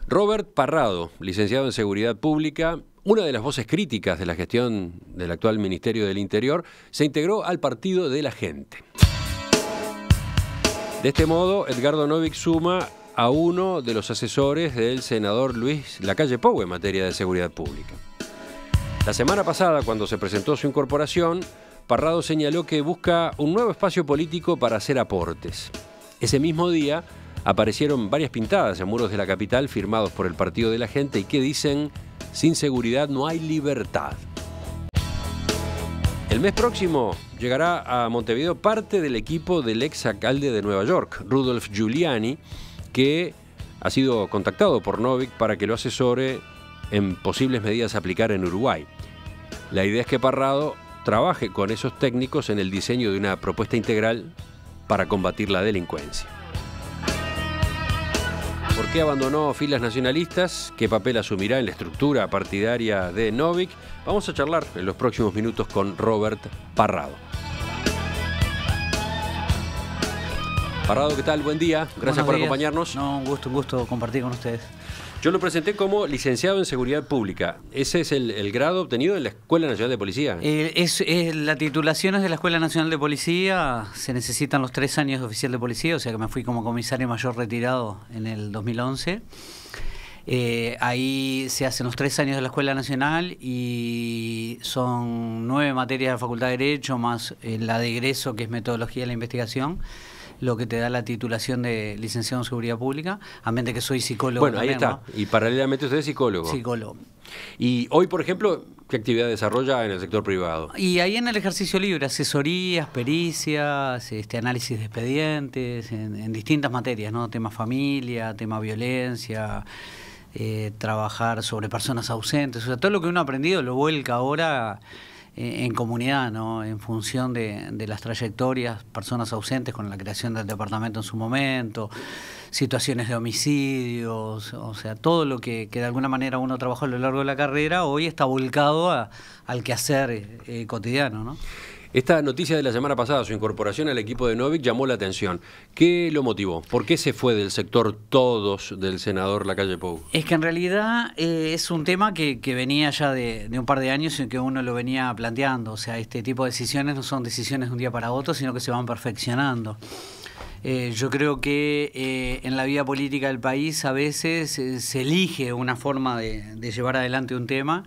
Robert Parrado, licenciado en Seguridad Pública, una de las voces críticas de la gestión del actual Ministerio del Interior, se integró al Partido de la Gente. De este modo, Edgardo Novick suma a uno de los asesores del senador Luis Lacalle Pou en materia de seguridad pública. La semana pasada, cuando se presentó su incorporación, Parrado señaló que busca un nuevo espacio político para hacer aportes. Ese mismo día aparecieron varias pintadas en muros de la capital firmados por el Partido de la Gente y que dicen: sin seguridad no hay libertad. El mes próximo llegará a Montevideo parte del equipo del ex alcalde de Nueva York, Rudolph Giuliani, que ha sido contactado por Novick para que lo asesore en posibles medidas a aplicar en Uruguay. La idea es que Parrado trabaje con esos técnicos en el diseño de una propuesta integral para combatir la delincuencia. ¿Por qué abandonó filas nacionalistas? ¿Qué papel asumirá en la estructura partidaria de Novick? Vamos a charlar en los próximos minutos con Robert Parrado. Parrado, ¿qué tal? Buen día. Gracias por acompañarnos. No, un gusto compartir con ustedes. Yo lo presenté como licenciado en Seguridad Pública. ¿Ese es el grado obtenido en la Escuela Nacional de Policía? La titulación es de la Escuela Nacional de Policía. Se necesitan los 3 años de oficial de policía, o sea que me fui como comisario mayor retirado en el 2011. Ahí se hacen los 3 años de la Escuela Nacional y son 9 materias de la Facultad de Derecho, más la de egreso, que es Metodología de la Investigación, lo que te da la titulación de licenciado en Seguridad Pública, a mente que soy psicólogo. Bueno, también, ahí está. ¿No? Y paralelamente usted es psicólogo. Psicólogo. Y hoy, por ejemplo, ¿qué actividad desarrolla en el sector privado? Y ahí en el ejercicio libre, asesorías, pericias, análisis de expedientes, en distintas materias, ¿no? Tema familia, tema violencia, trabajar sobre personas ausentes. O sea, todo lo que uno ha aprendido lo vuelca ahora en comunidad, ¿no? En función de las trayectorias, personas ausentes con la creación del departamento en su momento, situaciones de homicidios, o sea, todo lo que de alguna manera uno trabajó a lo largo de la carrera, hoy está volcado al quehacer cotidiano, ¿no? Esta noticia de la semana pasada, su incorporación al equipo de Novick, llamó la atención. ¿Qué lo motivó? ¿Por qué se fue del sector todos del senador Lacalle Pou? Es que en realidad es un tema que venía ya de un par de años en que uno lo venía planteando. O sea, este tipo de decisiones no son decisiones de un día para otro, sino que se van perfeccionando. Yo creo que en la vida política del país a veces se elige una forma de llevar adelante un tema.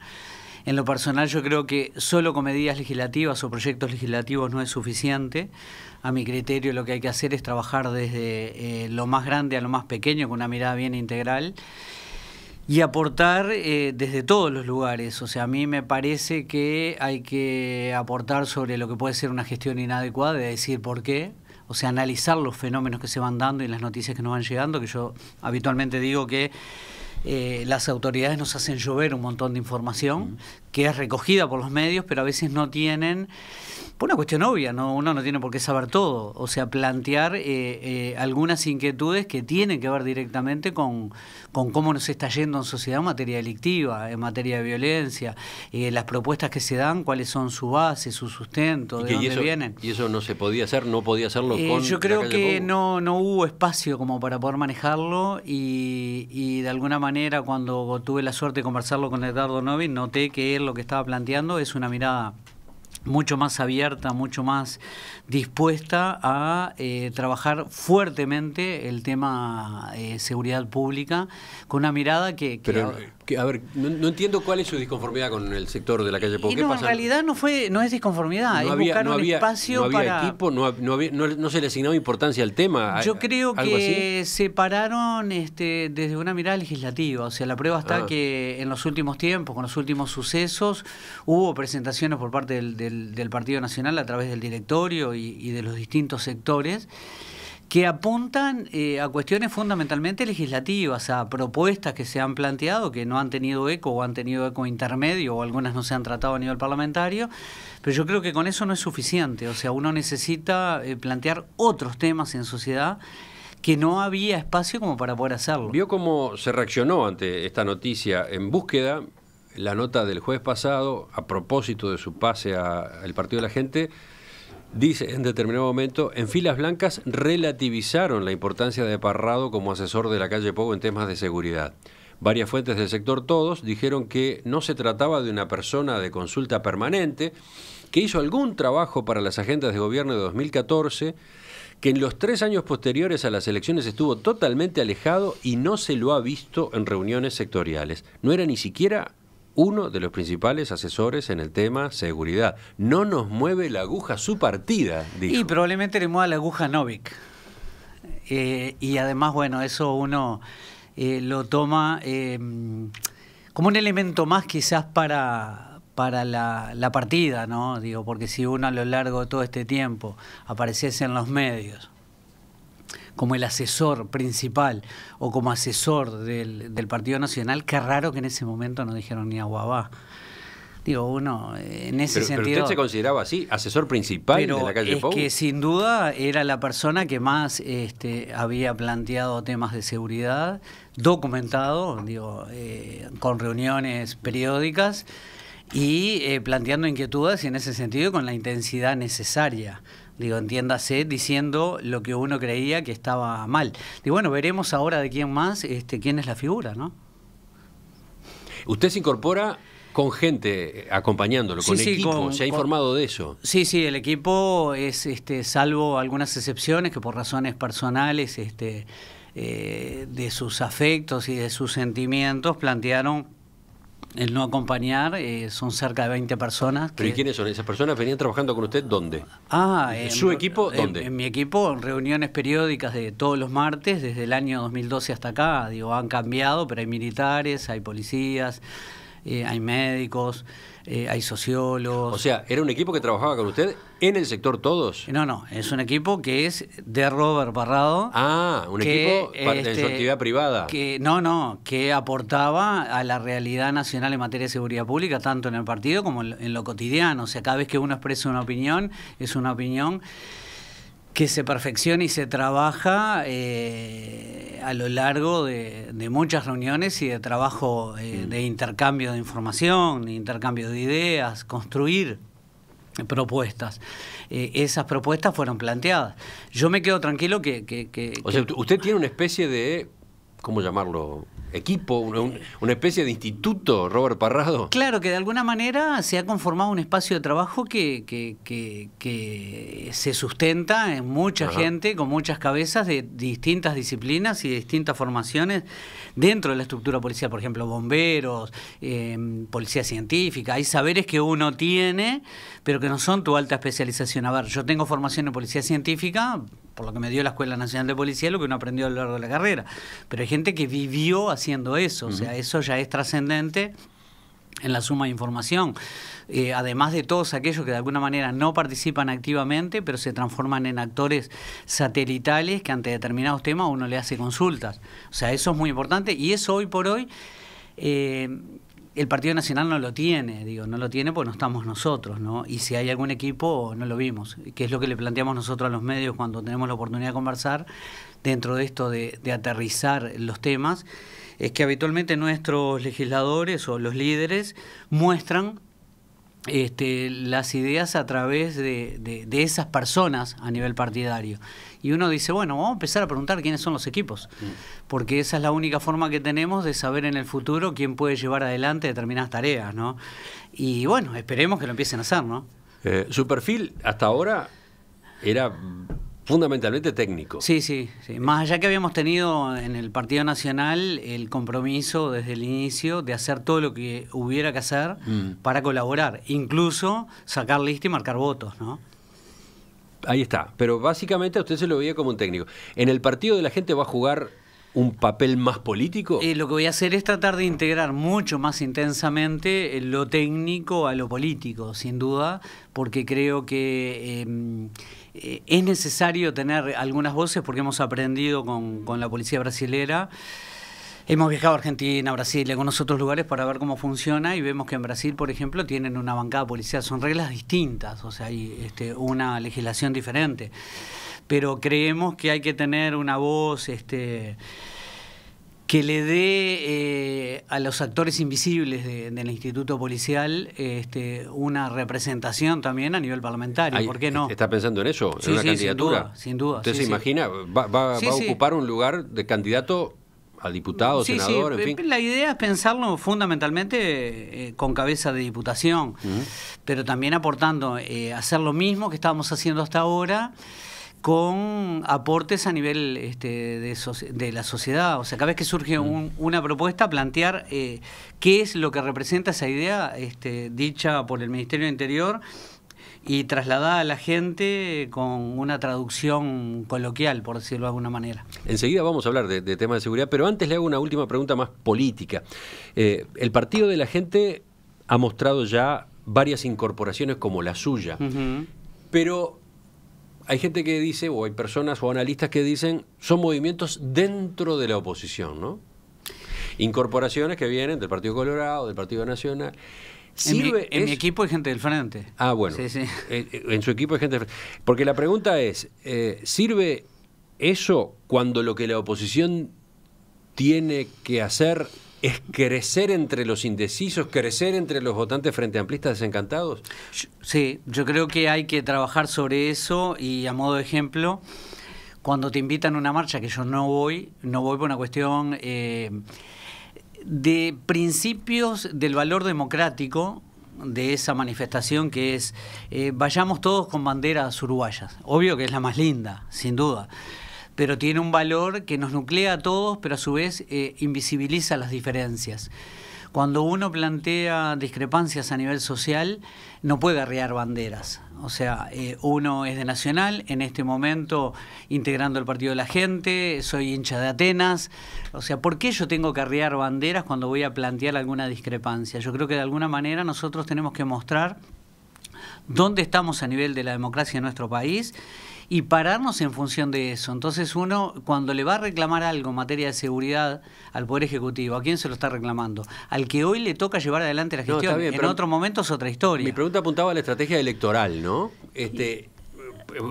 En lo personal yo creo que solo con medidas legislativas o proyectos legislativos no es suficiente. A mi criterio lo que hay que hacer es trabajar desde lo más grande a lo más pequeño con una mirada bien integral y aportar desde todos los lugares. O sea, a mí me parece que hay que aportar sobre lo que puede ser una gestión inadecuada, de decir por qué. O sea, analizar los fenómenos que se van dando y las noticias que nos van llegando, que yo habitualmente digo que las autoridades nos hacen llover un montón de información que es recogida por los medios, pero a veces no tienen, por una cuestión obvia, ¿no? Uno no tiene por qué saber todo, o sea, plantear algunas inquietudes que tienen que ver directamente con cómo nos está yendo en sociedad en materia delictiva, en materia de violencia, las propuestas que se dan, cuáles son su base, su sustento, de dónde vienen. ¿Y eso no se podía hacer, no podía hacerlo con yo creo que no hubo espacio como para poder manejarlo y de alguna manera cuando tuve la suerte de conversarlo con Edgardo Novick, noté que él lo que estaba planteando es una mirada mucho más abierta, mucho más dispuesta a trabajar fuertemente el tema seguridad pública, con una mirada a ver, no entiendo cuál es su disconformidad con el sector de Lacalle Pou. ¿Qué pasa? En realidad no es disconformidad, es buscar un espacio para... ¿No había equipo? ¿No se le asignaba importancia al tema? Yo creo que se pararon desde una mirada legislativa. O sea, la prueba está que en los últimos tiempos, con los últimos sucesos, hubo presentaciones por parte del Partido Nacional a través del directorio y de los distintos sectores que apuntan a cuestiones fundamentalmente legislativas, a propuestas que se han planteado, que no han tenido eco o han tenido eco intermedio, o algunas no se han tratado a nivel parlamentario, pero yo creo que con eso no es suficiente. O sea, uno necesita plantear otros temas en sociedad que no había espacio como para poder hacerlo. ¿Vio cómo se reaccionó ante esta noticia en búsqueda? La nota del jueves pasado, a propósito de su pase al Partido de la Gente, dice en determinado momento: en filas blancas relativizaron la importancia de Parrado como asesor de Lacalle Pou en temas de seguridad. Varias fuentes del sector Todos dijeron que no se trataba de una persona de consulta permanente, que hizo algún trabajo para las agendas de gobierno de 2014, que en los 3 años posteriores a las elecciones estuvo totalmente alejado y no se lo ha visto en reuniones sectoriales. No era ni siquiera uno de los principales asesores en el tema seguridad. No nos mueve la aguja su partida, dijo. Y probablemente le mueva la aguja Novik. Y además, bueno, eso uno lo toma como un elemento más quizás para la partida, ¿no? Digo, porque si uno a lo largo de todo este tiempo apareciese en los medios como el asesor principal o como asesor del Partido Nacional, qué raro que en ese momento no dijeron ni aguabá. Digo, uno, en ese sentido... ¿Pero usted se consideraba así, asesor principal de la calle Pou? Es que sin duda era la persona que más había planteado temas de seguridad, documentado, digo, con reuniones periódicas y planteando inquietudes y en ese sentido con la intensidad necesaria. Digo, entiéndase, diciendo lo que uno creía que estaba mal. Y bueno, veremos ahora de quién más, quién es la figura, ¿no? Usted se incorpora con gente acompañándolo, con equipo, ¿se ha informado de eso? Sí, sí, el equipo es, salvo algunas excepciones que por razones personales, de sus afectos y de sus sentimientos, plantearon el no acompañar. Son cerca de 20 personas. ¿Pero y quiénes son? ¿Esas personas venían trabajando con usted dónde? ¿Su equipo dónde? En mi equipo, en reuniones periódicas de todos los martes, desde el año 2012 hasta acá. Digo, han cambiado, pero hay militares, hay policías, hay médicos, hay sociólogos. O sea, ¿era un equipo que trabajaba con usted en el sector Todos? No, es un equipo que es de Robert Parrado. Ah, un equipo de su actividad privada. Que aportaba a la realidad nacional en materia de seguridad pública, tanto en el partido como en lo cotidiano. O sea, cada vez que uno expresa una opinión, es una opinión que se perfecciona y se trabaja a lo largo de muchas reuniones y de trabajo de intercambio de información, de intercambio de ideas, construir propuestas. Esas propuestas fueron planteadas. Yo me quedo tranquilo O sea, usted tiene una especie de, ¿cómo llamarlo? Equipo, una especie de instituto, Robert Parrado. Claro, que de alguna manera se ha conformado un espacio de trabajo que se sustenta en mucha gente, con muchas cabezas de distintas disciplinas y de distintas formaciones dentro de la estructura policial. Por ejemplo, bomberos, policía científica. Hay saberes que uno tiene, pero que no son tu alta especialización. A ver, yo tengo formación en policía científica, por lo que me dio la Escuela Nacional de Policía, lo que uno aprendió a lo largo de la carrera. Pero hay gente que vivió haciendo eso, o sea, eso ya es trascendente en la suma de información. Además de todos aquellos que de alguna manera no participan activamente, pero se transforman en actores satelitales que ante determinados temas uno le hace consultas. O sea, eso es muy importante y eso hoy por hoy... el Partido Nacional no lo tiene, no lo tiene porque no estamos nosotros, ¿no? Y si hay algún equipo, no lo vimos, que es lo que le planteamos nosotros a los medios cuando tenemos la oportunidad de conversar, dentro de esto de aterrizar los temas, es que habitualmente nuestros legisladores o los líderes muestran las ideas a través de esas personas a nivel partidario. Y uno dice, bueno, vamos a empezar a preguntar quiénes son los equipos, porque esa es la única forma que tenemos de saber en el futuro quién puede llevar adelante determinadas tareas, ¿no? Y bueno, esperemos que lo empiecen a hacer, ¿no? Su perfil hasta ahora era fundamentalmente técnico. Sí. Más allá que habíamos tenido en el Partido Nacional el compromiso desde el inicio de hacer todo lo que hubiera que hacer para colaborar, incluso sacar lista y marcar votos, ¿no? Ahí está, pero básicamente a usted se lo veía como un técnico. ¿En el partido de la gente va a jugar un papel más político? Lo que voy a hacer es tratar de integrar mucho más intensamente lo técnico a lo político, sin duda, porque creo que es necesario tener algunas voces, porque hemos aprendido con la policía brasilera. Hemos viajado a Argentina, a Brasil, a algunos otros lugares para ver cómo funciona y vemos que en Brasil, por ejemplo, tienen una bancada policial. Son reglas distintas, o sea, hay una legislación diferente. Pero creemos que hay que tener una voz que le dé a los actores invisibles del Instituto Policial una representación también a nivel parlamentario. ¿Por qué no? ¿Está pensando en eso? ¿En una candidatura? Sin duda. ¿Usted se imagina? ¿Va a ocupar un lugar de candidato a diputado, Sí, senador, sí, en fin. la idea es pensarlo fundamentalmente con cabeza de diputación, pero también aportando, hacer lo mismo que estábamos haciendo hasta ahora, con aportes a nivel de la sociedad. O sea, cada vez que surge una propuesta, plantear qué es lo que representa esa idea dicha por el Ministerio del Interior y trasladada a la gente con una traducción coloquial, por decirlo de alguna manera. Enseguida vamos a hablar de temas de seguridad, pero antes le hago una última pregunta más política. El Partido de la Gente ha mostrado ya varias incorporaciones como la suya, pero hay gente que dice, o hay personas o analistas que dicen, son movimientos dentro de la oposición, ¿no? Incorporaciones que vienen del Partido Colorado, del Partido Nacional. En mi equipo hay gente del Frente. Ah, bueno. Sí, sí. En su equipo hay gente del Frente. Porque la pregunta es, ¿sirve eso cuando lo que la oposición tiene que hacer es crecer entre los indecisos, crecer entre los votantes frente amplistas desencantados? Sí, yo creo que hay que trabajar sobre eso y a modo de ejemplo, cuando te invitan a una marcha, que yo no voy por una cuestión de principios del valor democrático de esa manifestación, que es vayamos todos con banderas uruguayas. Obvio que es la más linda, sin duda, pero tiene un valor que nos nuclea a todos, pero a su vez invisibiliza las diferencias. Cuando uno plantea discrepancias a nivel social, no puede arriar banderas. O sea, uno es de Nacional, en este momento integrando el Partido de la Gente, soy hincha de Atenas. O sea, ¿por qué yo tengo que arriar banderas cuando voy a plantear alguna discrepancia? Yo creo que de alguna manera nosotros tenemos que mostrar dónde estamos a nivel de la democracia en nuestro país y pararnos en función de eso. Entonces uno, cuando le va a reclamar algo en materia de seguridad al Poder Ejecutivo, ¿a quién se lo está reclamando? Al que hoy le toca llevar adelante la gestión. No, está bien, en otro momento es otra historia. Mi pregunta apuntaba a la estrategia electoral, ¿no?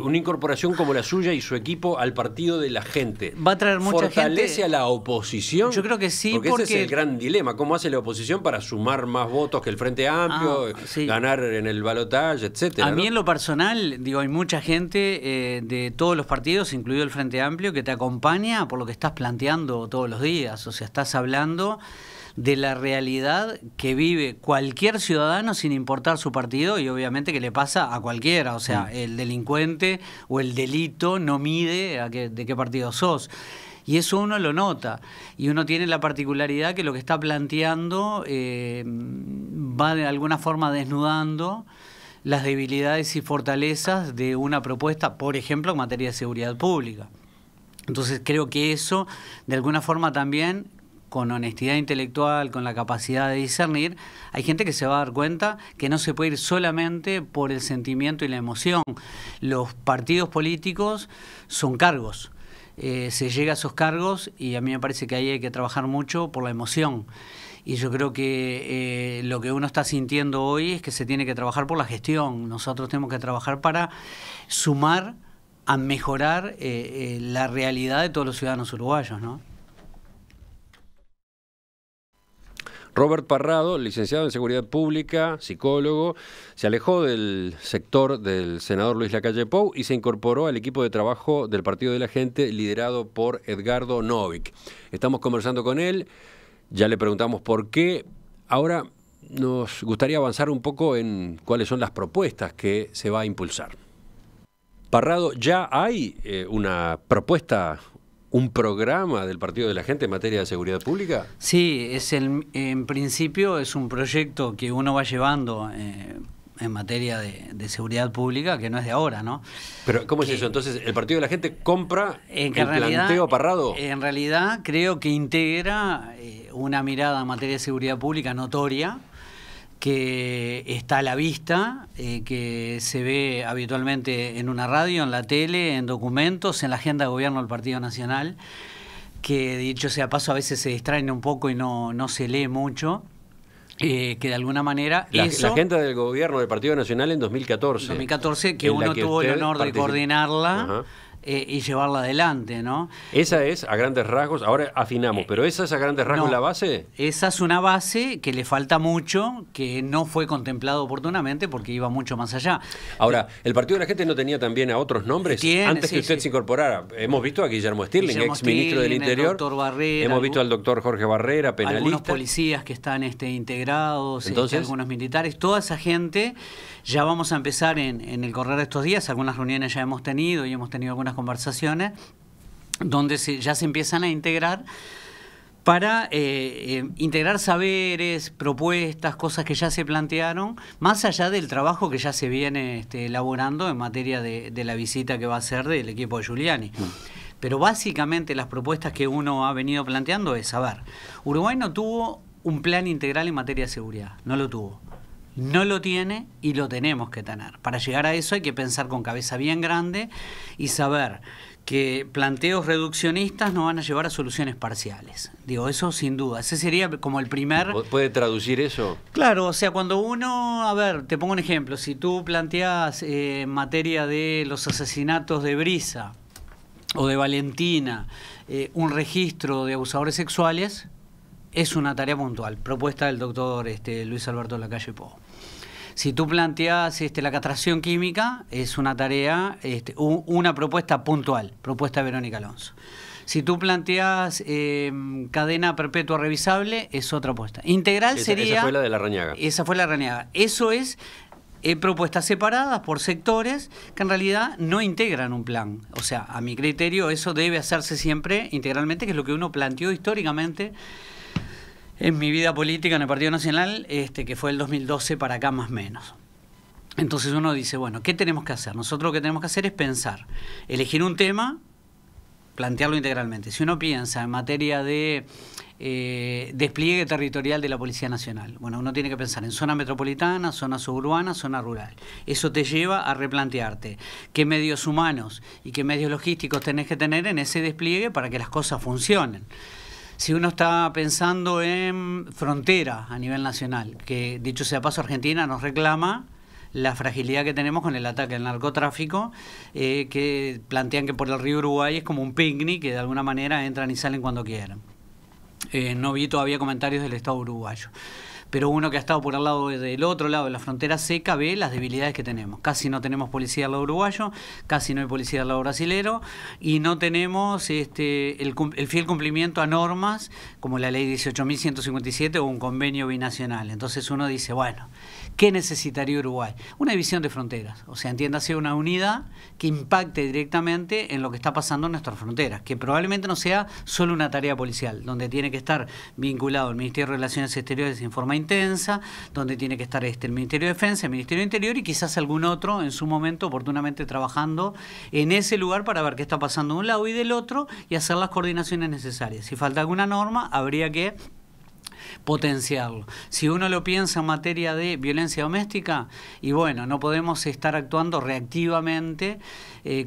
Una incorporación como la suya y su equipo al Partido de la Gente. Va a traer mucha gente. ¿Fortalece a la oposición? Yo creo que sí, porque ese es el gran dilema. ¿Cómo hace la oposición para sumar más votos que el Frente Amplio, sí, ganar en el balotaje, etcétera? A mí, ¿no? en lo personal, digo, hay mucha gente de todos los partidos, incluido el Frente Amplio, que te acompaña por lo que estás planteando todos los días. O sea, estás hablando de la realidad que vive cualquier ciudadano sin importar su partido y obviamente que le pasa a cualquiera. O sea, el delincuente o el delito no mide de qué partido sos. Y eso uno lo nota. Y uno tiene la particularidad que lo que está planteando va de alguna forma desnudando las debilidades y fortalezas de una propuesta, por ejemplo, en materia de seguridad pública. Entonces creo que eso, de alguna forma también, con honestidad intelectual, con la capacidad de discernir, hay gente que se va a dar cuenta que no se puede ir solamente por el sentimiento y la emoción. Los partidos políticos son cargos. Se llega a esos cargos y a mí me parece que ahí hay que trabajar mucho por la emoción. Y yo creo que lo que uno está sintiendo hoy es que se tiene que trabajar por la gestión. Nosotros tenemos que trabajar para sumar a mejorar la realidad de todos los ciudadanos uruguayos, ¿no? Robert Parrado, licenciado en Seguridad Pública, psicólogo, se alejó del sector del senador Luis Lacalle Pou y se incorporó al equipo de trabajo del Partido de la Gente liderado por Edgardo Novic. Estamos conversando con él, ya le preguntamos por qué. Ahora nos gustaría avanzar un poco en cuáles son las propuestas que se va a impulsar. Parrado, ¿ya hay una propuesta, un programa del Partido de la Gente en materia de seguridad pública? Sí, en principio es un proyecto que uno va llevando en materia de seguridad pública, que no es de ahora, ¿no? Pero ¿cómo es eso? Entonces, ¿el Partido de la Gente compra el planteo Parrado? En realidad creo que integra una mirada en materia de seguridad pública notoria, que está a la vista, que se ve habitualmente en una radio, en la tele, en documentos, en la agenda de gobierno del Partido Nacional, que dicho sea paso a veces se distraen un poco y no se lee mucho, que de alguna manera la agenda del gobierno del Partido Nacional en 2014. 2014, que uno tuvo el honor de coordinarla. y llevarla adelante, ¿no? Esa es a grandes rasgos, ahora afinamos, pero esa es a grandes rasgos No, la base. esa es una base que le falta mucho, que no fue contemplado oportunamente porque iba mucho más allá. Ahora, ¿el Partido de la Gente no tenía también a otros nombres antes que usted se incorporara? Hemos visto a Guillermo Stirling, ex ministro del Interior. Barrera, hemos visto al doctor Jorge Barrera, penalista. Algunos policías que están integrados, entonces, algunos militares, toda esa gente. Ya vamos a empezar en el correr de estos días, algunas reuniones ya hemos tenido y hemos tenido algunas conversaciones donde ya se empiezan a integrar para integrar saberes, propuestas, cosas que ya se plantearon, más allá del trabajo que ya se viene elaborando en materia de la visita que va a hacer del equipo de Giuliani. Pero básicamente las propuestas que uno ha venido planteando es, a ver, Uruguay no tuvo un plan integral en materia de seguridad, no lo tuvo. No lo tiene y lo tenemos que tener. Para llegar a eso hay que pensar con cabeza bien grande y saber que planteos reduccionistas no van a llevar a soluciones parciales. Digo, eso sin duda. Ese sería como el primer... ¿Puede traducir eso? Claro, o sea, cuando uno... A ver, te pongo un ejemplo. Si tú planteas en materia de los asesinatos de Brisa o de Valentina un registro de abusadores sexuales, es una tarea puntual, propuesta del doctor Luis Alberto Lacalle Pou. Si tú planteas la castración química, es una tarea, una propuesta puntual, propuesta de Verónica Alonso. Si tú planteas cadena perpetua revisable, es otra propuesta. Integral sería... Esa fue la de Larrañaga. Esa fue la Larrañaga. Eso es propuestas separadas por sectores que en realidad no integran un plan. O sea, a mi criterio, eso debe hacerse siempre integralmente, que es lo que uno planteó históricamente en mi vida política en el Partido Nacional, que fue el 2012 para acá más o menos. Entonces uno dice, bueno, ¿qué tenemos que hacer? Nosotros lo que tenemos que hacer es pensar, elegir un tema, plantearlo integralmente. Si uno piensa en materia de despliegue territorial de la Policía Nacional, bueno, uno tiene que pensar en zona metropolitana, zona suburbana, zona rural. Eso te lleva a replantearte qué medios humanos y qué medios logísticos tenés que tener en ese despliegue para que las cosas funcionen. Si uno está pensando en frontera a nivel nacional, que dicho sea paso, Argentina nos reclama la fragilidad que tenemos con el ataque al narcotráfico, que plantean que por el río Uruguay es como un picnic, que de alguna manera entran y salen cuando quieran. No vi todavía comentarios del Estado uruguayo. Pero uno que ha estado por el lado del otro lado de la frontera seca ve las debilidades que tenemos. Casi no tenemos policía al lado uruguayo, casi no hay policía al lado brasilero y no tenemos el fiel cumplimiento a normas como la ley 18.157 o un convenio binacional. Entonces uno dice, bueno, ¿qué necesitaría Uruguay? Una división de fronteras, o sea, entiéndase una unidad que impacte directamente en lo que está pasando en nuestras fronteras, que probablemente no sea solo una tarea policial, donde tiene que estar vinculado el Ministerio de Relaciones Exteriores en forma intensa, donde tiene que estar el Ministerio de Defensa, el Ministerio de Interior y quizás algún otro en su momento oportunamente trabajando en ese lugar para ver qué está pasando de un lado y del otro y hacer las coordinaciones necesarias. Si falta alguna norma, habría que potenciarlo. Si uno lo piensa en materia de violencia doméstica, y bueno, no podemos estar actuando reactivamente,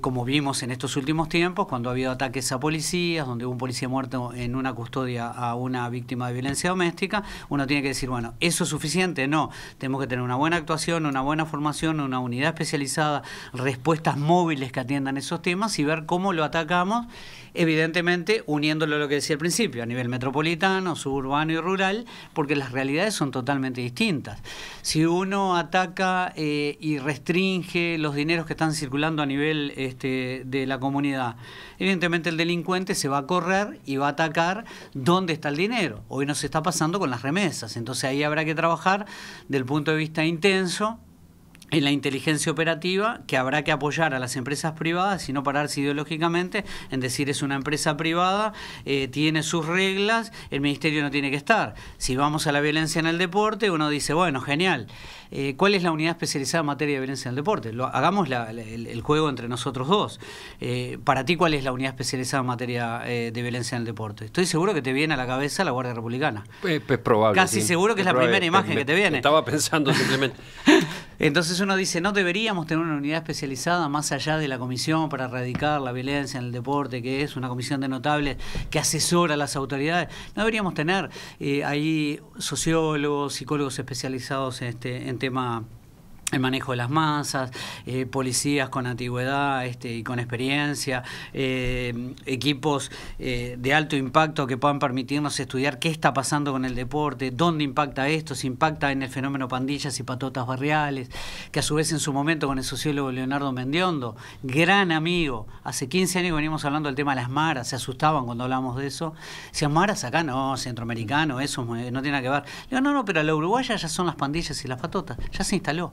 como vimos en estos últimos tiempos, cuando ha habido ataques a policías, donde hubo un policía muerto en una custodia a una víctima de violencia doméstica, uno tiene que decir, bueno, ¿eso es suficiente? No, tenemos que tener una buena actuación, una buena formación, una unidad especializada, respuestas móviles que atiendan esos temas y ver cómo lo atacamos, evidentemente uniéndolo a lo que decía al principio, a nivel metropolitano, suburbano y rural, porque las realidades son totalmente distintas. Si uno ataca y restringe los dineros que están circulando a nivel de la comunidad, evidentemente el delincuente se va a correr y va a atacar dónde está el dinero. Hoy nos está pasando con las remesas, entonces ahí habrá que trabajar del punto de vista intenso en la inteligencia operativa, que habrá que apoyar a las empresas privadas y no pararse ideológicamente en decir es una empresa privada, tiene sus reglas, el ministerio no tiene que estar. Si vamos a la violencia en el deporte, uno dice, bueno, genial, ¿cuál es la unidad especializada en materia de violencia en el deporte? Hagamos el juego entre nosotros dos. Para ti, ¿cuál es la unidad especializada en materia de violencia en el deporte? Estoy seguro que te viene a la cabeza la Guardia Republicana. Es probable. Casi sí. Seguro que es la primera imagen que te viene. Estaba pensando simplemente. Entonces uno dice, no deberíamos tener una unidad especializada más allá de la comisión para erradicar la violencia en el deporte, que es una comisión de notables que asesora a las autoridades. No deberíamos tener ahí sociólogos, psicólogos especializados en tema el manejo de las masas, policías con antigüedad y con experiencia, equipos de alto impacto que puedan permitirnos estudiar qué está pasando con el deporte, dónde impacta esto, si impacta en el fenómeno pandillas y patotas barriales, que a su vez en su momento con el sociólogo Leonardo Mendiondo, gran amigo, hace 15 años que venimos hablando del tema de las maras, se asustaban cuando hablábamos de eso, decían, maras acá no, centroamericano, eso no tiene nada que ver. Le digo, no, pero la uruguaya ya son las pandillas y las patotas, ya se instaló.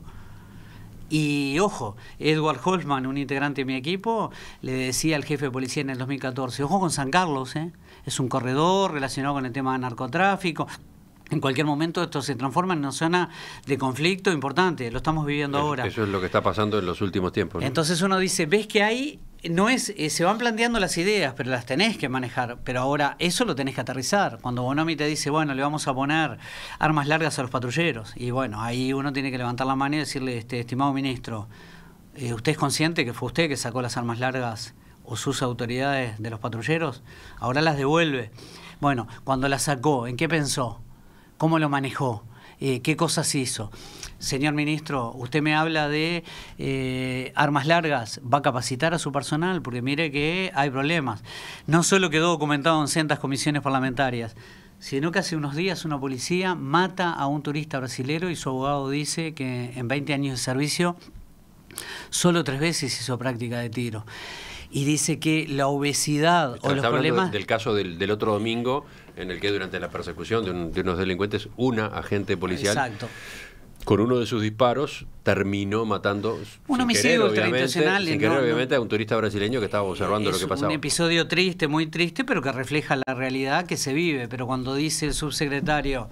Y ojo, Edward Holzman, un integrante de mi equipo, le decía al jefe de policía en el 2014, ojo con San Carlos, es un corredor relacionado con el tema de narcotráfico. En cualquier momento esto se transforma en una zona de conflicto importante, lo estamos viviendo ahora. Eso es lo que está pasando en los últimos tiempos, ¿no? Entonces uno dice, ves que ahí no es, se van planteando las ideas, pero las tenés que manejar. Pero ahora eso lo tenés que aterrizar. Cuando Bonomi te dice, bueno, le vamos a poner armas largas a los patrulleros, y bueno, ahí uno tiene que levantar la mano y decirle, estimado ministro, ¿usted es consciente que fue usted que sacó las armas largas o sus autoridades de los patrulleros? Ahora las devuelve. Bueno, cuando las sacó, ¿en qué pensó? ¿Cómo lo manejó? ¿Qué cosas hizo? Señor ministro, usted me habla de armas largas, ¿va a capacitar a su personal? Porque mire que hay problemas. No solo quedó documentado en sendas comisiones parlamentarias, sino que hace unos días una policía mata a un turista brasilero y su abogado dice que en 20 años de servicio solo 3 veces hizo práctica de tiro. Y dice que la obesidad o los problemas... del caso del otro domingo, en el que durante la persecución de unos delincuentes, una agente policial, exacto, con uno de sus disparos, terminó matando, un homicidio ultraintencional, sin querer, obviamente, a un turista brasileño que estaba observando lo que pasaba. Un episodio triste, muy triste, pero que refleja la realidad que se vive. Pero cuando dice el subsecretario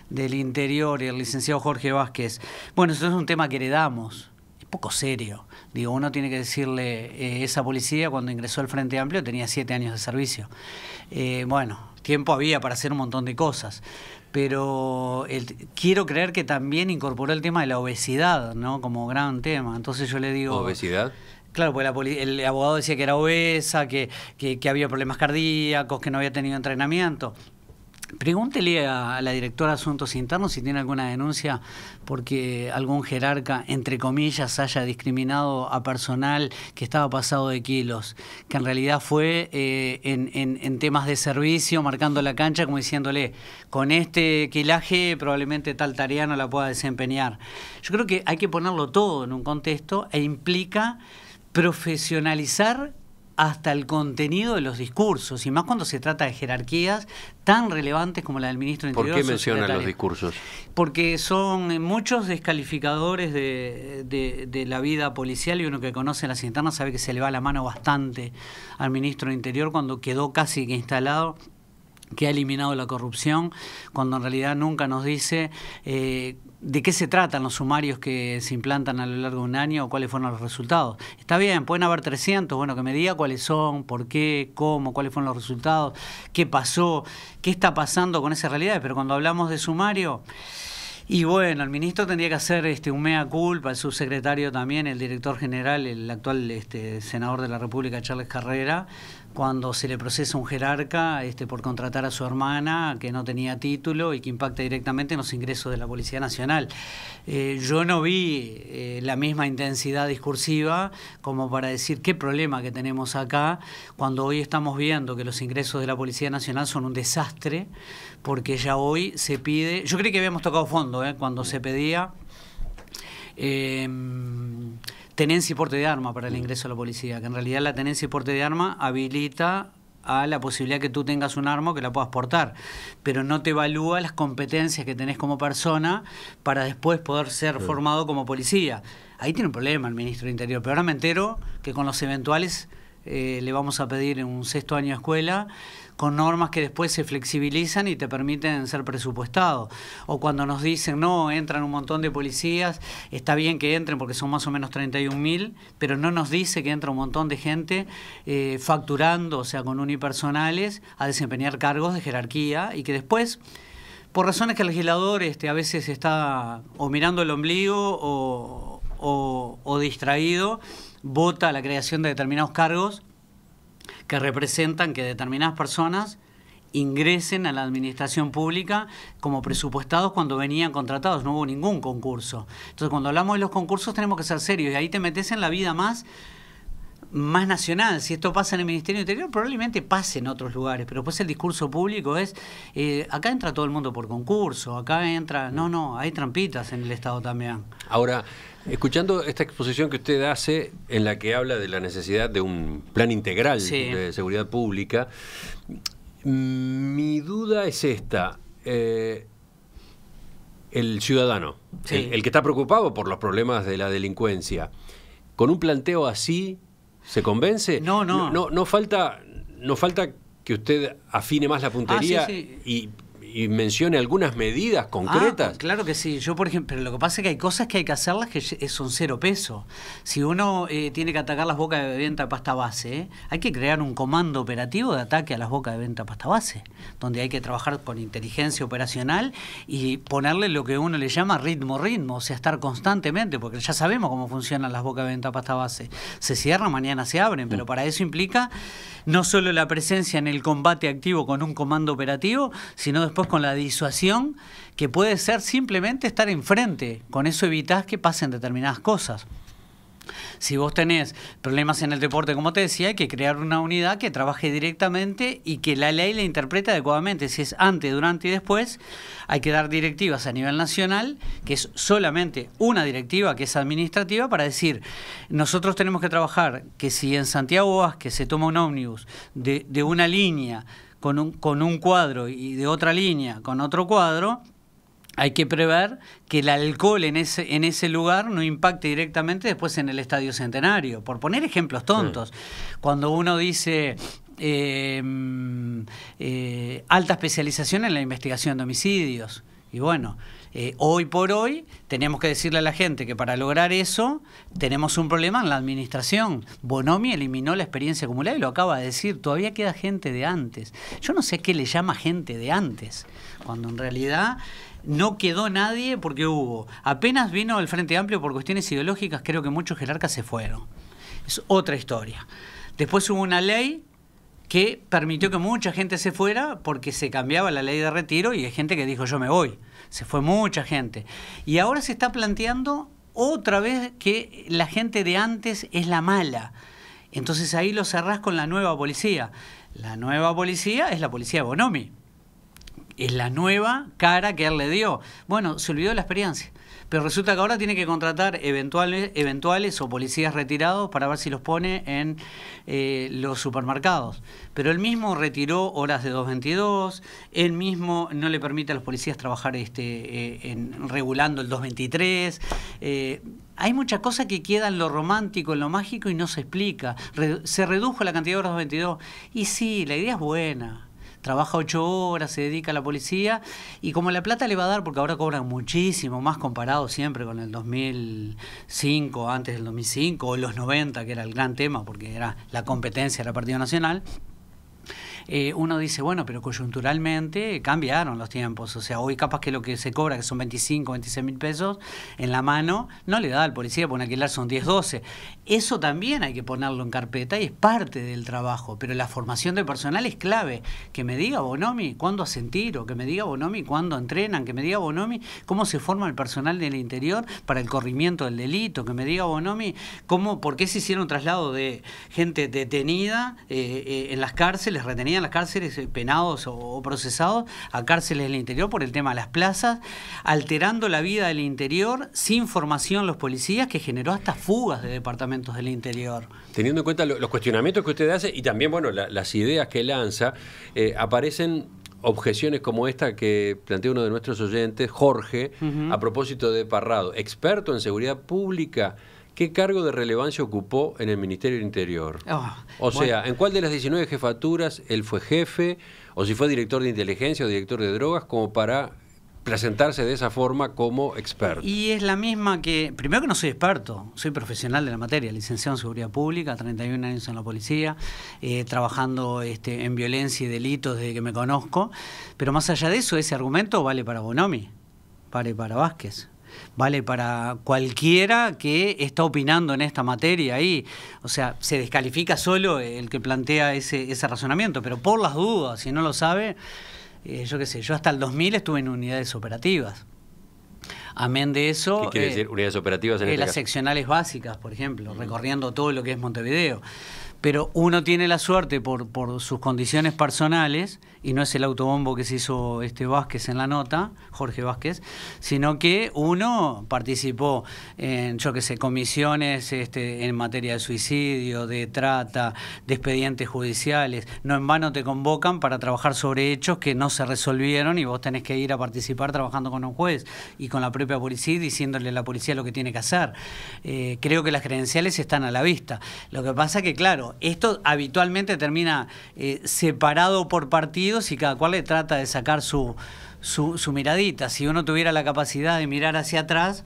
del Interior y el licenciado Jorge Vázquez, bueno, eso es un tema que heredamos, es poco serio. Digo, uno tiene que decirle, esa policía cuando ingresó al Frente Amplio tenía 7 años de servicio. Bueno, tiempo había para hacer un montón de cosas, pero quiero creer que también incorporó el tema de la obesidad, ¿no? Como gran tema. Entonces yo le digo... ¿Obesidad? Claro, porque el abogado decía que era obesa, que había problemas cardíacos, que no había tenido entrenamiento. Pregúntele a la directora de Asuntos Internos si tiene alguna denuncia porque algún jerarca, entre comillas, haya discriminado a personal que estaba pasado de kilos, que en realidad fue en temas de servicio, marcando la cancha como diciéndole, con este quilaje probablemente tal tarea no la pueda desempeñar. Yo creo que hay que ponerlo todo en un contexto e implica profesionalizar hasta el contenido de los discursos, y más cuando se trata de jerarquías tan relevantes como la del ministro de Interior. ¿Por qué mencionan los discursos? Porque son muchos descalificadores de la vida policial, y uno que conoce las internas sabe que se le va la mano bastante al ministro de Interior cuando quedó casi que instalado que ha eliminado la corrupción, cuando en realidad nunca nos dice de qué se tratan los sumarios que se implantan a lo largo de un año o cuáles fueron los resultados. Está bien, pueden haber 300, bueno, que me diga cuáles son, por qué, cómo, cuáles fueron los resultados, qué pasó, qué está pasando con esas realidades, pero cuando hablamos de sumario... Y bueno, el ministro tendría que hacer un mea culpa, el subsecretario también, el director general, el actual senador de la República, Charles Carrera, cuando se le procesa un jerarca por contratar a su hermana que no tenía título y que impacta directamente en los ingresos de la Policía Nacional. Yo no vi la misma intensidad discursiva como para decir qué problema que tenemos acá, cuando hoy estamos viendo que los ingresos de la Policía Nacional son un desastre, porque ya hoy se pide... Yo creí que habíamos tocado fondo cuando se pedía tenencia y porte de arma para el ingreso a la policía, que en realidad la tenencia y porte de arma habilita a la posibilidad que tú tengas un arma que la puedas portar, pero no te evalúa las competencias que tenés como persona para después poder ser formado como policía. Ahí tiene un problema el ministro de Interior, pero ahora me entero que con los eventuales le vamos a pedir en un 6º año de escuela, con normas que después se flexibilizan y te permiten ser presupuestados. O cuando nos dicen, no, entran un montón de policías, está bien que entren porque son más o menos 31.000, pero no nos dice que entra un montón de gente facturando, o sea, con unipersonales, a desempeñar cargos de jerarquía, y que después, por razones que el legislador a veces está o mirando el ombligo o distraído, vota la creación de determinados cargos que representan que determinadas personas ingresen a la administración pública como presupuestados cuando venían contratados. No hubo ningún concurso. Entonces, cuando hablamos de los concursos tenemos que ser serios, y ahí te metes en la vida más nacional. Si esto pasa en el Ministerio del Interior, probablemente pase en otros lugares, pero después el discurso público es, acá entra todo el mundo por concurso, acá entra... No, hay trampitas en el Estado también. Ahora, escuchando esta exposición que usted hace, en la que habla de la necesidad de un plan integral de seguridad pública, mi duda es esta. El ciudadano, el que está preocupado por los problemas de la delincuencia, con un planteo así, ¿se convence? No falta que usted afine más la puntería y mencione algunas medidas concretas. Claro que sí. Yo, por ejemplo, pero lo que pasa es que hay cosas que hay que hacerlas que son cero peso. Si uno tiene que atacar las bocas de venta de pasta base, hay que crear un comando operativo de ataque a las bocas de venta de pasta base, donde hay que trabajar con inteligencia operacional y ponerle lo que uno le llama ritmo, o sea, estar constantemente, porque ya sabemos cómo funcionan las bocas de venta de pasta base. Se cierran, mañana se abren, pero para eso implica no solo la presencia en el combate activo con un comando operativo, sino después con la disuasión, que puede ser simplemente estar enfrente. Con eso evitás que pasen determinadas cosas. Si vos tenés problemas en el deporte, como te decía, hay que crear una unidad que trabaje directamente y que la ley la interprete adecuadamente. Si es antes, durante y después, hay que dar directivas a nivel nacional, que es solamente una directiva, que es administrativa, para decir, nosotros tenemos que trabajar que si en Santiago Vázquez se toma un ómnibus de una línea con un cuadro y de otra línea con otro cuadro, hay que prever que el alcohol en ese lugar no impacte directamente después en el Estadio Centenario. Por poner ejemplos tontos, cuando uno dice alta especialización en la investigación de homicidios, y bueno, hoy por hoy tenemos que decirle a la gente que para lograr eso tenemos un problema en la administración. Bonomi eliminó la experiencia acumulada y lo acaba de decir, todavía queda gente de antes. Yo no sé qué le llama gente de antes, cuando en realidad no quedó nadie, porque apenas vino el Frente Amplio por cuestiones ideológicas, creo que muchos jerarcas se fueron. Es otra historia. Después hubo una ley que permitió que mucha gente se fuera porque se cambiaba la ley de retiro y hay gente que dijo yo me voy. Se fue mucha gente. Y ahora se está planteando otra vez que la gente de antes es la mala. Entonces ahí lo cerrás con la nueva policía. La nueva policía es la policía de Bonomi. Es la nueva cara que él le dio. Bueno, se olvidó de la experiencia. Pero resulta que ahora tiene que contratar eventuales o policías retirados para ver si los pone en los supermercados. Pero él mismo retiró horas de 222, él mismo no le permite a los policías trabajar regulando el 223. Hay muchas cosas que quedan en lo romántico, en lo mágico y no se explica. Se redujo la cantidad de horas 222. Y sí, la idea es buena. Trabaja 8 horas, se dedica a la policía y como la plata le va a dar, porque ahora cobran muchísimo más comparado siempre con el 2005, antes del 2005 o los 90, que era el gran tema porque era la competencia del Partido Nacional. Uno dice, bueno, pero coyunturalmente cambiaron los tiempos. O sea, hoy capaz que lo que se cobra, que son 25, 26 mil pesos, en la mano, no le da al policía, porque en alquilar son 10, 12. Eso también hay que ponerlo en carpeta y es parte del trabajo. Pero la formación de personal es clave. Que me diga Bonomi cuándo hacen tiro, que me diga Bonomi cuándo entrenan, que me diga Bonomi cómo se forma el personal del interior para el corrimiento del delito, que me diga Bonomi por qué se hicieron traslado de gente detenida en las cárceles, retenida en las cárceles, penados o procesados, a cárceles del interior por el tema de las plazas, alterando la vida del interior sin formación los policías, que generó hasta fugas de departamentos del interior. Teniendo en cuenta los cuestionamientos que usted hace y también las ideas que lanza, aparecen objeciones como esta que plantea uno de nuestros oyentes, Jorge, a propósito de Parrado, experto en seguridad pública. ¿Qué cargo de relevancia ocupó en el Ministerio del Interior? O sea, ¿en cuál de las 19 jefaturas él fue jefe? O si fue director de inteligencia o director de drogas, como para presentarse de esa forma como experto. Y es la misma que, primero que no soy experto, soy profesional de la materia, licenciado en Seguridad Pública, 31 años en la policía, trabajando en violencia y delitos desde que me conozco, pero más allá de eso, ese argumento vale para Bonomi, vale para Vázquez. vale para cualquiera que está opinando en esta materia ahí. O sea, se descalifica solo el que plantea ese razonamiento, pero por las dudas, si no lo sabe, yo qué sé, yo hasta el 2000 estuve en unidades operativas. Amén de eso... ¿Qué quiere decir unidades operativas en este las caso? seccionales básicas, por ejemplo, recorriendo todo lo que es Montevideo. Pero uno tiene la suerte por sus condiciones personales, y no es el autobombo que se hizo Vázquez en la nota, Jorge Vázquez, sino que uno participó en, yo qué sé, comisiones en materia de suicidio, de trata, de expedientes judiciales. No en vano te convocan para trabajar sobre hechos que no se resolvieron y vos tenés que ir a participar trabajando con un juez y con la propia policía, diciéndole a la policía lo que tiene que hacer. Creo que las credenciales están a la vista. Lo que pasa que, claro, esto habitualmente termina separado por partidos y cada cual le trata de sacar su miradita. Si uno tuviera la capacidad de mirar hacia atrás,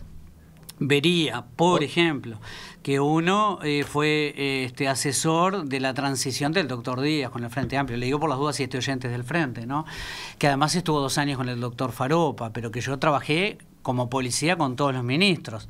vería, por ejemplo, que uno fue asesor de la transición del doctor Díaz con el Frente Amplio. Le digo por las dudas si oyente del Frente, ¿no? Que además estuvo 2 años con el doctor Faropa, pero que yo trabajé como policía con todos los ministros.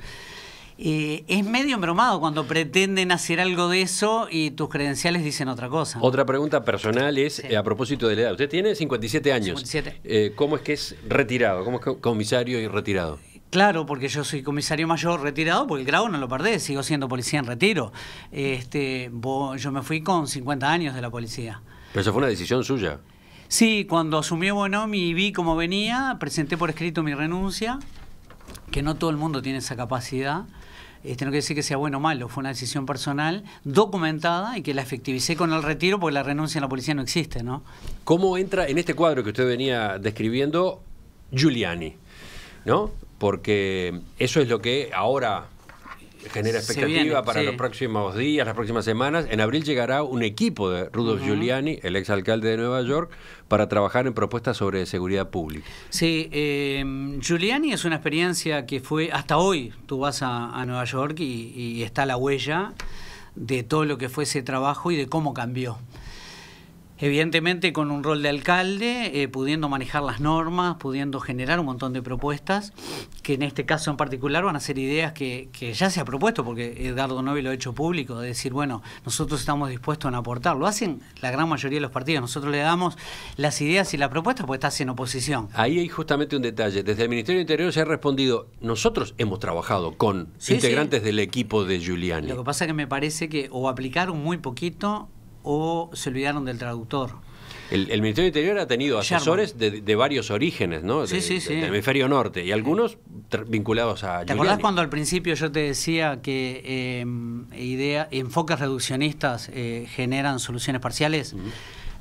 Es medio embromado cuando pretenden hacer algo de eso y tus credenciales dicen otra cosa. Otra pregunta personal es, Sí. a propósito de la edad. Usted tiene 57 años. 57. ¿Cómo es que es retirado? ¿Cómo es que comisario y retirado? Claro, porque yo soy comisario mayor retirado, porque el grado no lo perdés, sigo siendo policía en retiro. Yo me fui con 50 años de la policía. Pero eso fue una decisión suya. Sí, cuando asumió Bonomi y vi cómo venía, presenté por escrito mi renuncia, que no todo el mundo tiene esa capacidad. No quiere decir que sea bueno o malo, fue una decisión personal, documentada, y que la efectivicé con el retiro, porque la renuncia en la policía no existe, ¿no? ¿Cómo entra en este cuadro que usted venía describiendo Giuliani? ¿No? Porque eso es lo que ahora genera Se expectativa viene, para sí. los próximos días, las próximas semanas. En abril llegará un equipo de Rudolph Giuliani, el exalcalde de Nueva York, para trabajar en propuestas sobre seguridad pública. Sí, Giuliani es una experiencia que fue, hasta hoy tú vas a Nueva York y está la huella de todo lo que fue ese trabajo y de cómo cambió. Evidentemente con un rol de alcalde, pudiendo manejar las normas, pudiendo generar un montón de propuestas, que en este caso en particular van a ser ideas que ya se ha propuesto, porque Edgardo Novi lo ha hecho público, de decir, bueno, nosotros estamos dispuestos a aportar. Lo hacen la gran mayoría de los partidos, nosotros le damos las ideas y las propuestas porque estás en oposición. Ahí hay justamente un detalle. Desde el Ministerio del Interior se ha respondido, nosotros hemos trabajado con integrantes del equipo de Giuliani. Lo que pasa es que me parece que o aplicaron muy poquito o se olvidaron del traductor. El Ministerio del Interior ha tenido asesores de varios orígenes, ¿no? Sí. Del hemisferio norte, y algunos vinculados a ¿Te Giuliani. acordás cuando al principio yo te decía que enfoques reduccionistas generan soluciones parciales?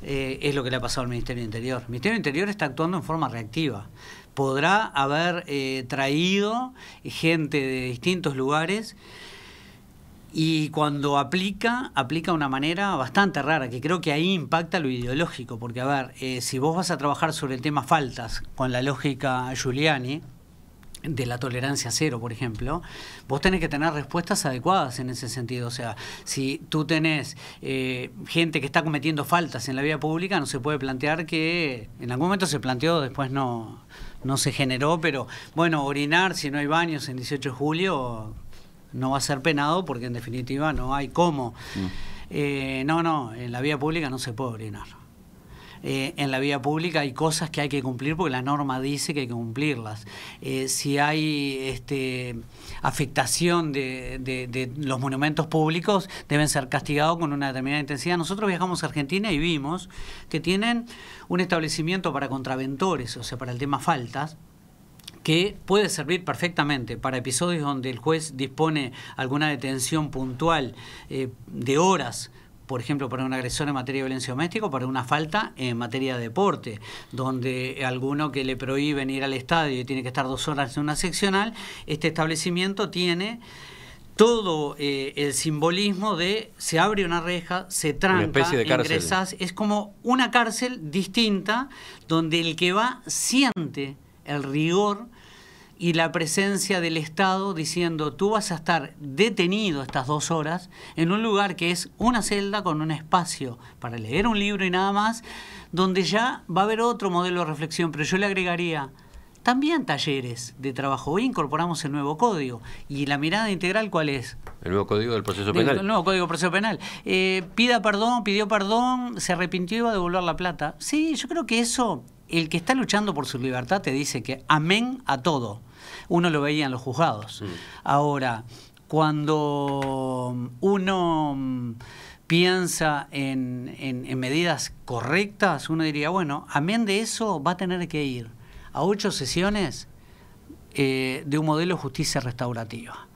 Es lo que le ha pasado al Ministerio del Interior. El Ministerio del Interior está actuando en forma reactiva. Podrá haber traído gente de distintos lugares, y cuando aplica de una manera bastante rara, que creo que ahí impacta lo ideológico, porque a ver, si vos vas a trabajar sobre el tema faltas con la lógica Giuliani, de la tolerancia cero, por ejemplo, vos tenés que tener respuestas adecuadas en ese sentido. O sea, si tú tenés gente que está cometiendo faltas en la vía pública, no se puede plantear que, en algún momento se planteó, después no se generó, pero bueno, orinar si no hay baños en 18 de julio... no va a ser penado porque en definitiva no hay cómo. No, en la vía pública no se puede orinar. En la vía pública hay cosas que hay que cumplir porque la norma dice que hay que cumplirlas. Si hay afectación de los monumentos públicos, deben ser castigados con una determinada intensidad. Nosotros viajamos a Argentina y vimos que tienen un establecimiento para contraventores, o sea, para el tema faltas, que puede servir perfectamente para episodios donde el juez dispone alguna detención puntual de horas, por ejemplo, para un agresor en materia de violencia doméstica o para una falta en materia de deporte, donde alguno que le prohíben ir al estadio y tiene que estar 2 horas en una seccional, este establecimiento tiene todo el simbolismo de se abre una reja, se tranca, una especie de cárcel. ingresás, es como una cárcel distinta donde el que va siente el rigor y la presencia del Estado diciendo tú vas a estar detenido estas 2 horas en un lugar que es una celda con un espacio para leer un libro y nada más, donde ya va a haber otro modelo de reflexión, pero yo le agregaría también talleres de trabajo. Hoy incorporamos el nuevo código. ¿Y la mirada integral cuál es? El nuevo código del proceso penal. El nuevo código del proceso penal. Pidió perdón, se arrepintió y iba a devolver la plata. Sí, yo creo que eso, el que está luchando por su libertad te dice que amén a todo. Uno lo veía en los juzgados. Ahora, cuando uno piensa en medidas correctas, uno diría, bueno, amén de eso va a tener que ir a 8 sesiones de un modelo de justicia restaurativa.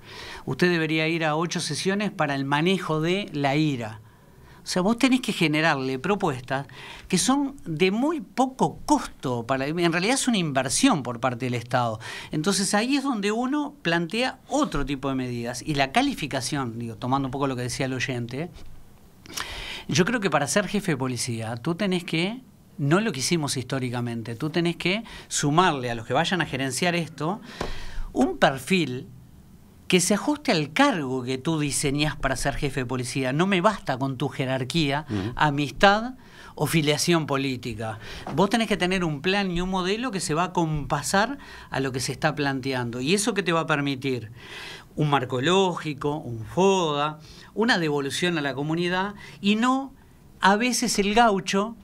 Usted debería ir a 8 sesiones para el manejo de la ira. O sea, vos tenés que generarle propuestas que son de muy poco costo, en realidad es una inversión por parte del Estado. Entonces ahí es donde uno plantea otro tipo de medidas. Y la calificación, digo, tomando un poco lo que decía el oyente, yo creo que para ser jefe de policía tú tenés que, no lo que hicimos históricamente, tú tenés que sumarle a los que vayan a gerenciar esto un perfil que se ajuste al cargo que tú diseñás para ser jefe de policía. No me basta con tu jerarquía, amistad o filiación política. Vos tenés que tener un plan y un modelo que se va a compasar a lo que se está planteando. ¿Y eso qué te va a permitir? Un marco lógico, un FODA, una devolución a la comunidad y no a veces el gaucho,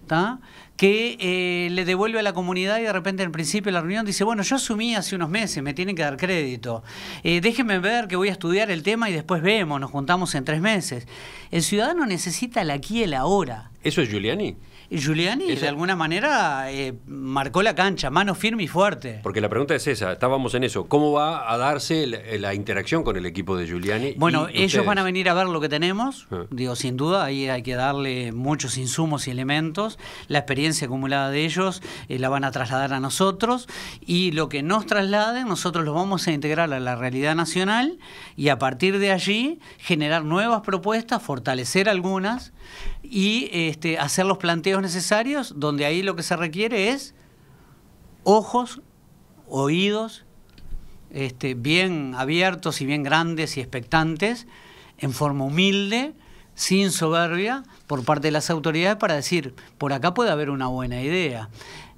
¿tá?, que le devuelve a la comunidad y de repente al principio de la reunión dice, bueno, yo asumí hace unos meses, me tienen que dar crédito, déjenme ver que voy a estudiar el tema y después vemos, nos juntamos en 3 meses. El ciudadano necesita el aquí y el ahora. ¿Eso es Giuliani? Giuliani de alguna manera marcó la cancha, mano firme y fuerte. Porque la pregunta es esa, estábamos en eso, ¿cómo va a darse la interacción con el equipo de Giuliani? Bueno, ellos van a venir a ver lo que tenemos, digo, sin duda, ahí hay que darle muchos insumos y elementos, la experiencia acumulada de ellos la van a trasladar a nosotros y lo que nos trasladen nosotros lo vamos a integrar a la realidad nacional y a partir de allí generar nuevas propuestas, fortalecer algunas y hacer los planteos necesarios, donde ahí lo que se requiere es ojos, oídos, bien abiertos y bien grandes y expectantes, en forma humilde, sin soberbia, por parte de las autoridades para decir, por acá puede haber una buena idea.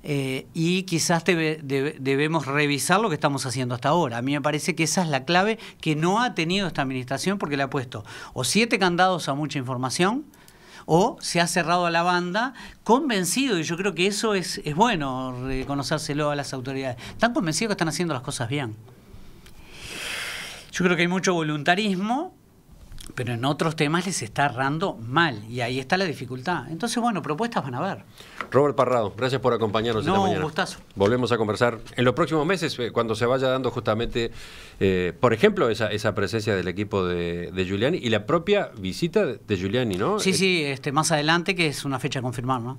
Y quizás debemos revisar lo que estamos haciendo hasta ahora. A mí me parece que esa es la clave que no ha tenido esta administración porque le ha puesto o 7 candados a mucha información, o se ha cerrado a la banda convencido, y yo creo que eso es bueno reconocérselo a las autoridades. Están convencidos que están haciendo las cosas bien. Yo creo que hay mucho voluntarismo, pero en otros temas les está errando mal, y ahí está la dificultad. Entonces, bueno, propuestas van a haber. Robert Parrado, gracias por acompañarnos esta mañana. Un gustazo. Volvemos a conversar en los próximos meses, cuando se vaya dando justamente, por ejemplo, esa presencia del equipo de Giuliani y la propia visita de Giuliani, ¿no? Sí, sí, más adelante, que es una fecha a confirmar, ¿no?